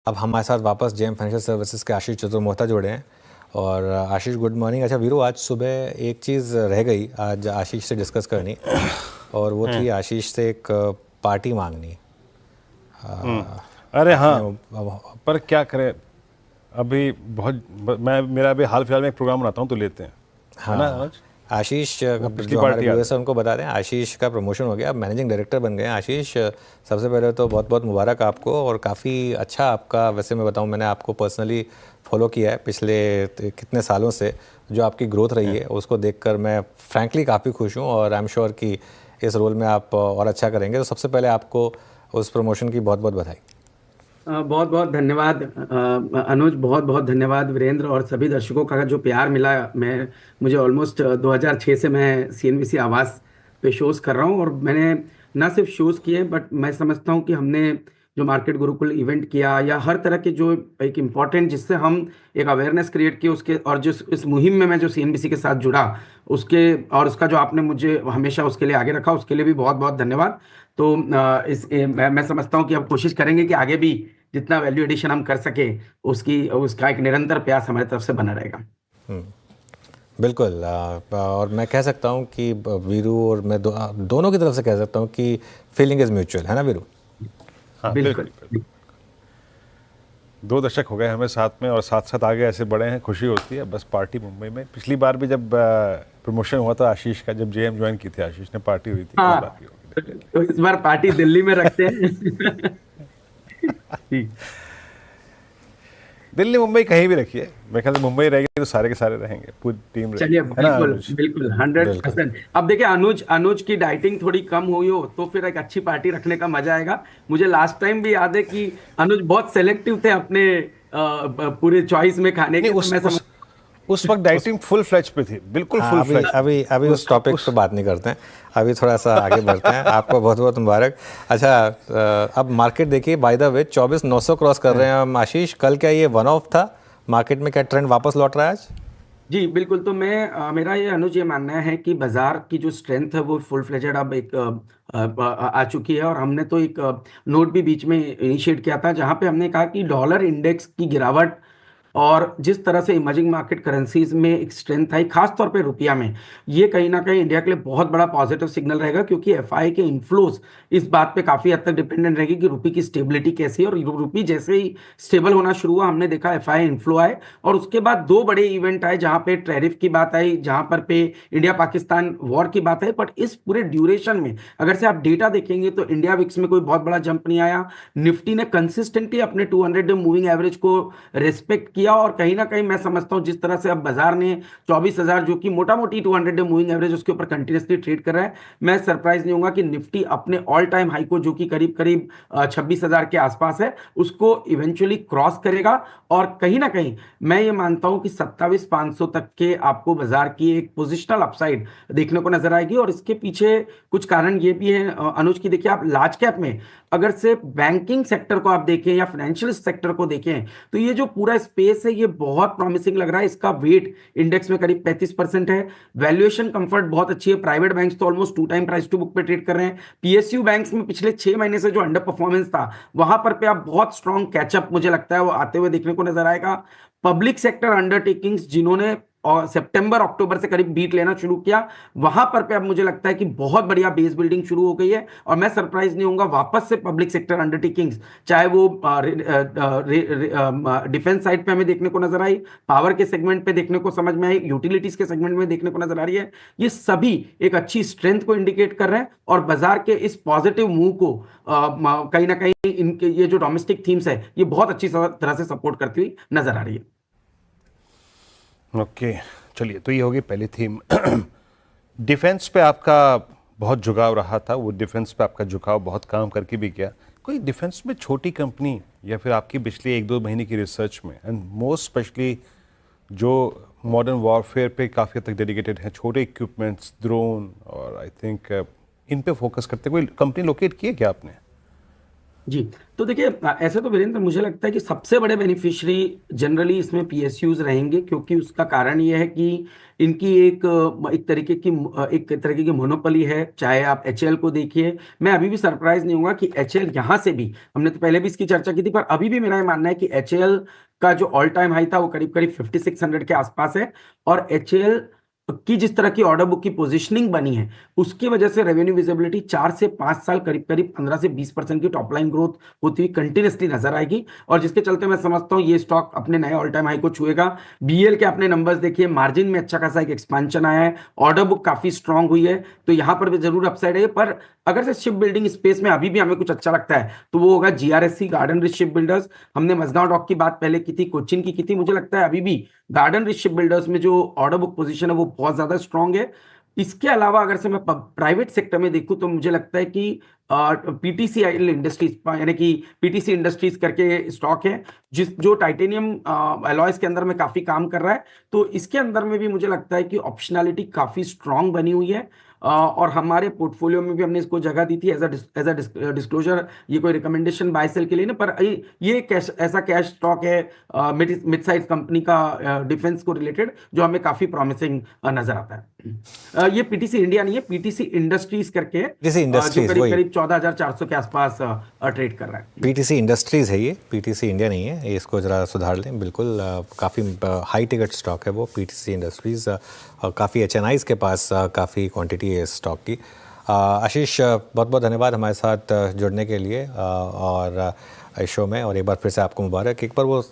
अब हमारे साथ वापस जेएम फाइनेंशियल सर्विसेज के आशीष चतुर्मोहता जुड़े हैं। और आशीष, गुड मॉर्निंग। अच्छा वीरू, आज सुबह एक चीज़ रह गई आज आशीष से डिस्कस करनी, और वो थी आशीष से एक पार्टी मांगनी। अरे हाँ, आपने पर क्या करें अभी मैं मेरा अभी हाल फिलहाल में एक प्रोग्राम बनाता हूँ तो लेते हैं, है ना हाँ, अनुज? आशीष पिछली जो हमारे पार्टी याद व्यूअर्स है। हैं उनको बता दें, आशीष का प्रमोशन हो गया, अब मैनेजिंग डायरेक्टर बन गए हैं। आशीष, सबसे पहले तो बहुत बहुत मुबारक आपको, और काफ़ी अच्छा आपका, वैसे मैं बताऊं, मैंने आपको पर्सनली फॉलो किया है पिछले कितने सालों से। जो आपकी ग्रोथ रही है उसको देखकर मैं फ्रैंकली काफ़ी खुश हूँ, और आई एम श्योर कि इस रोल में आप और अच्छा करेंगे। तो सबसे पहले आपको उस प्रमोशन की बहुत बहुत बधाई। बहुत बहुत धन्यवाद अनुज, बहुत बहुत धन्यवाद वीरेंद्र, और सभी दर्शकों का जो प्यार मिला। मुझे ऑलमोस्ट 2006 से मैं सीएनबीसी आवास पे शोज कर रहा हूँ, और मैंने ना सिर्फ शोज किए, बट मैं समझता हूँ कि हमने जो मार्केट गुरुकुल इवेंट किया, या हर तरह के जो एक इम्पॉर्टेंट, जिससे हम एक अवेयरनेस क्रिएट किए उसके, और जो इस मुहिम में मैं जो सीएनबीसी के साथ जुड़ा उसके, और उसका जो आपने मुझे हमेशा उसके लिए आगे रखा, उसके लिए भी बहुत बहुत धन्यवाद। तो मैं समझता हूँ कि अब कोशिश करेंगे कि आगे भी जितना वैल्यू एडिशन हम कर सके, उसका एक निरंतर प्रयास हमारी तरफ से बना रहेगा। बिल्कुल। और मैं कह सकता हूँ कि वीरू और मैं दोनों की तरफ से कह सकता हूँ कि फीलिंग इज़ म्यूचुअल, है ना वीरू? हाँ बिल्कुल। बिल्कुल। 2 दशक हो गए हमें साथ में, और साथ साथ आगे ऐसे बढ़े हैं, खुशी होती है। बस पार्टी मुंबई में पिछली बार भी जब प्रमोशन हुआ था आशीष का, जब जेएम ज्वाइन की थी आशीष ने, पार्टी हुई थी, इस बार हाँ, भी होगी डेफिनेटली। तो इस बार पार्टी दिल्ली में रखते हैं। ठीक। दिल्ली मुंबई कहीं भी रखिए, मेरे ख्याल से मुंबई रहेगी तो सारे के सारे रहेंगे, पूरी टीम रहेगी, चलिए, है ना बिल्कुल अनुज? बिल्कुल बिल्कुल। 100%। अब देखिए, अनुज अनुज की डाइटिंग थोड़ी कम हुई हो तो फिर एक अच्छी पार्टी रखने का मजा आएगा। मुझे लास्ट टाइम भी याद है कि अनुज बहुत सेलेक्टिव थे अपने पूरे चॉइस में खाने नहीं, के, तो मैं समझ। उस वक्त उस डाइटिंग फुल फ्लैच पे थी, बिल्कुल हाँ, फुल अभी फ्लैच पे अभी थी। अभी उस टॉपिक पे उस बात नहीं करते हैं। अभी थोड़ा सा आगे बढ़ते हैं। आपको बहुत बहुत मुबारक। अच्छा, अब मार्केट देखिए, बाय द वे 24,900 क्रॉस कर रहे हैं हम। आशीष, कल क्या ये वन ऑफ था? मार्केट में क्या ट्रेंड वापस लौट रहा है आज? जी बिल्कुल। तो मेरा ये अनुज ये मानना है कि बाजार की जो स्ट्रेंथ है वो फुल फ्लेजेड अब एक आ चुकी है। और हमने तो एक नोट भी बीच में इनिशिएट किया था, जहां पे हमने कहा कि डॉलर इंडेक्स की गिरावट, और जिस तरह से इमर्जिंग मार्केट करेंसीज में एक स्ट्रेंथ आई, खास तौर पे रुपया में, ये कहीं ना कहीं इंडिया के लिए बहुत बड़ा पॉजिटिव सिग्नल रहेगा, क्योंकि एफआई के इन्फ्लोज इस बात पे काफी हद तक डिपेंडेंट रहेगी कि रुपये की स्टेबिलिटी कैसी है। और रुपये जैसे ही स्टेबल होना शुरू हुआ, हमने देखा एफआई इन्फ्लो आए, और उसके बाद दो बड़े इवेंट आए, जहां पे टैरिफ की बात आई, जहां पर पे इंडिया पाकिस्तान वॉर की बात आई। बट इस पूरे ड्यूरेशन में अगर से आप डेटा देखेंगे तो इंडिया विक्स में कोई बहुत बड़ा जंप नहीं आया। निफ्टी ने कंसिस्टेंटली अपने 200 डे मूविंग एवरेज को रेस्पेक्ट किया, और कहीं ना कहीं मैं समझता हूं जिस तरह से अब बाजार ने 24,000, जो कि मोटा मोटी 200 डे मूविंग एवरेज, उसके ऊपर कंटिन्यूसली ट्रेड कर रहा है, मैं सरप्राइज नहीं होगा कि निफ्टी अपने ऑल टाइम हाई को, जो कि करीब करीब 26,000 के आसपास है, उसको इवेंचुअली क्रॉस करेगा। और कहीं ना कहीं मैं ये मानता हूं कि 27,500 तक के आपको बाजार की एक पोजिशनल अपसाइड देखने को नजर आएगी। और इसके पीछे कुछ कारण ये भी है अनुज की, देखिए आप लार्ज कैप में अगर से बैंकिंग सेक्टर को आप देखें या फाइनेंशियल सेक्टर को देखें, तो ये जो पूरा स्पेस है ये बहुत प्रॉमिसिंग लग रहा है। इसका वेट इंडेक्स में करीब 35% है। वैल्यूएशन कंफर्ट बहुत अच्छी है। प्राइवेट बैंक्स तो almost 2 time price to book पे ट्रेड कर रहे हैं। पीएसयू बैंक्स में पिछले 6 महीने से जो अंडर परफॉर्मेंस था, वहां पर पे आप बहुत स्ट्रॉन्ग कैचअप मुझे लगता है वो आते हुए देखने को नजर आएगा। पब्लिक सेक्टर अंडरटेकिंग्स जिन्होंने और सितंबर अक्टूबर से करीब बीट लेना शुरू किया, वहां पर पे अब मुझे लगता है कि बहुत बढ़िया बेस बिल्डिंग शुरू हो गई है। और मैं सरप्राइज नहीं होऊंगा वापस से पब्लिक सेक्टर अंडरटेकिंग्स, चाहे वो डिफेंस साइड पे हमें देखने को नजर आई, पावर के सेगमेंट पे देखने को समझ में आई, यूटिलिटीज के सेगमेंट में देखने को नजर आ रही है, ये सभी एक अच्छी स्ट्रेंथ को इंडिकेट कर रहे हैं। और बाजार के इस पॉजिटिव मूव को कहीं ना कहीं इनके ये जो डोमेस्टिक थीम्स है ये बहुत अच्छी तरह से सपोर्ट करती हुई नजर आ रही है। ओके, चलिए, तो ये होगी पहली थीम। डिफेंस पे आपका बहुत झुकाव रहा था, वो डिफेंस पे आपका झुकाव बहुत काम करके भी गया। कोई डिफेंस में छोटी कंपनी, या फिर आपकी पिछली 1-2 महीने की रिसर्च में, एंड मोस्ट स्पेशली जो मॉडर्न वॉरफेयर पे काफ़ी हद तक डेडिकेटेड हैं, छोटे इक्विपमेंट्स, ड्रोन, और आई थिंक इन पे फोकस करते कोई कंपनी लोकेट की है क्या आपने? जी, तो देखिए ऐसे तो वीरेंद्र मुझे लगता है कि सबसे बड़े बेनिफिशियरी जनरली इसमें पीएसयूज रहेंगे, क्योंकि उसका कारण ये है कि इनकी एक तरीके की मोनोपोली है। चाहे आप एचएल को देखिए, मैं अभी भी सरप्राइज नहीं होऊंगा कि एचएल यहाँ से भी, हमने तो पहले भी इसकी चर्चा की थी, पर अभी भी मेरा ये मानना है कि एचएल का जो ऑल टाइम हाई था वो करीब करीब 5600 के आसपास है। और एचएल की जिस तरह की ऑर्डर बुक की पोजीशनिंग बनी है, उसकी वजह से रेवेन्यू विजिबिलिटी 4 से 5 साल करीब करीब 15 से 20% की टॉप लाइन ग्रोथ होती हुई कंटिन्यूसली नजर आएगी। और जिसके चलते मैं समझता हूं ये स्टॉक अपने नए ऑल टाइम हाई को छुएगा। बीएल के अपने नंबर्स देखिए, मार्जिन में अच्छा खासा एक एक्सपांशन आया है, ऑर्डर बुक काफी स्ट्रांग हुई है, तो यहां पर भी जरूर अपसाइड है। पर अगर से शिप बिल्डिंग स्पेस में अभी भी हमें कुछ अच्छा लगता है तो वो होगा GRSC, garden rich ship builders. हमने मजगांव डॉक की बात पहले की थी, कोचिन की थी, मुझे लगता है अभी भी गार्डन रिच शिप बिल्डर्स में जो ऑर्डर बुक पोजीशन है वो बहुत ज्यादा स्ट्रांग है। इसके अलावा अगर से मैं प्राइवेट सेक्टर में देखूं तो मुझे लगता है कि पीटीसी इंडस्ट्रीज, यानी कि पीटीसी इंडस्ट्रीज करके स्टॉक है, जो टाइटेनियम अलॉयज के अंदर में काफी काम कर रहा है। तो इसके अंदर में भी मुझे लगता है कि ऑप्शनैलिटी काफी स्ट्रांग बनी हुई है। और हमारे पोर्टफोलियो में भी हमने इसको जगह दी थी एज अ डिस्क्लोजर। ये कोई रिकमेंडेशन बाय सेल के लिए नहीं, पर ये कैश, ऐसा कैश स्टॉक है मिड साइज कंपनी का, डिफेंस को रिलेटेड, जो हमें काफी प्रॉमिसिंग नजर आता है। ये पीटीसी इंडिया नहीं है, पीटीसी इंडस्ट्रीज करके है, पीटीसी जो इंडस्ट्रीज करीब वही, करीब 14,400 के आसपास ट्रेड कर रहा है। पीटीसी इंडस्ट्रीज़ है ये, पीटीसी इंडिया नहीं है, ये इसको ज़रा सुधार लें। बिल्कुल काफ़ी हाई टिकट स्टॉक है वो पीटीसी इंडस्ट्रीज़, काफ़ी एचएनआईज़ के पास काफ़ी क्वांटिटी है इस स्टॉक की। आशीष, बहुत बहुत धन्यवाद हमारे साथ जुड़ने के लिए और इस शो में, और एक बार फिर से आपको मुबारक। एक बार वो